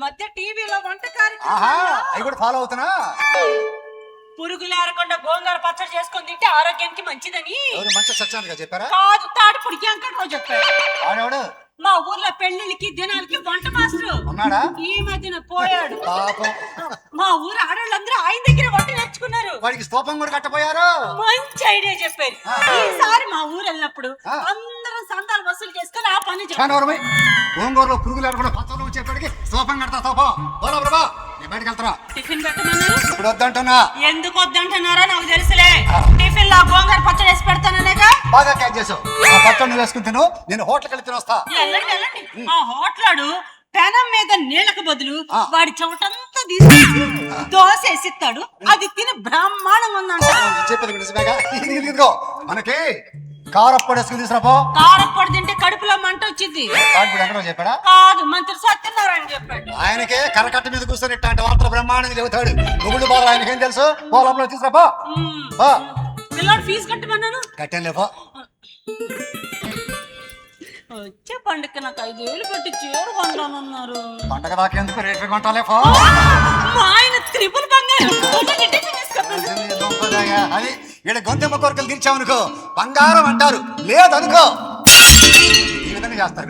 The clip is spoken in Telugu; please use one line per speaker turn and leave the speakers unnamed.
మధ్య టీవీలో వంట
ఆహా
కార్యక్రమం
అవి కూడా ఫాలో అవుతున్నా.
పురుగులు ఏరకుండా గోంగూర పచ్చడి చేసుకొని తింటే ఆరోగ్యానికి మంచిదని
ఎవరు మంచి సత్యానిగా చెప్పారా?
కాదు తాటిపూడి వెంకట్రావు చెప్పాడు.
ఆడెవడు
మా ఊర్లో పెళ్లిళ్ళకి దినాలకి వంట మాస్టర్
ఉన్నాడా?
ఈ మధ్యన పోయాడు.
పాపం
మా ఊరు ఆడవాళ్ళందరూ ఆయన దగ్గర వంట నేర్చుకున్నారు.
వాడికి స్తూపం కూడా కట్టపోయారు.
మంచి ఐడియా చెప్పారు. ఈసారి మా ఊరు వెళ్ళినప్పుడు అందరం సంతాలు వసూలు చేసుకొని ఆ పని చెప్పారు.
గోంగూరలో పురుగులు ఏరకుండా పచ్చళ్ళు వచ్చేప్పటికి స్తూపం కడతా స్తూపం. పోరా ప్రభా నేను బయటకు వెళ్తారా?
టిఫిన్ పెట్టమన్నారు.
ఇప్పుడు వద్దంటున్నా.
ఎందుకు వద్దంటున్నారో నాకు తెలుసులే. టిఫిన్ లో గోంగూర పచ్చడి వేసి పెడతాననేగా.
బాగా క్యాచ్ చేసావు. ఆ పచ్చళ్ళు వేసుకుని తిను, నేను హోటల్కి వెళ్ళి తినొస్తా.
వెళ్ళండి వెళ్ళండి. ఆ హోటలాడు పెనం మీద నీళ్ళకు బదులు వాడి చెమటంతా తీసి దోశ వేసిస్తాడు. అది తిని బ్రహ్మాండంగా ఉందంట.
చెప్పేది నిజమేగా. ఇదిగో మనకి కారప్పొడి వేసుకుని తీసుకురాపో.
కారప్పొడి తింటే కడుపులో మంట వచ్చింది.
కారప్పొడి ఎక్కడో చెప్పాడా?
కాదు మంత్రి సత్యనారాయణ చెప్పాడు.
ఆయనకే కరకట్ట మీద కూర్చొని ఇట్లాంటి వార్తలు బ్రహ్మాండంగా చెబుతాడు. గుగుళ్ళు బాధ ఆయనకేం తెలుసు? పోలంలో తీసుకురాపో.
పిల్లడు ఫీజు కట్టమన్నాను.
కట్టాను లేపో.
వచ్చే పండుగ నాకు 5,000 పెట్టి చీర కొంటానన్నారు.
పండగ దాకేందుకు రేట్లు కొంటాలేపో.
మా ఆయన త్రిపుల్ బంగారు
అది ఈడ గొంతెమ్మ కోరికలు తీర్చామనుకో బంగారం అంటారు, లేదనుకో ఈ విధంగా చేస్తారు.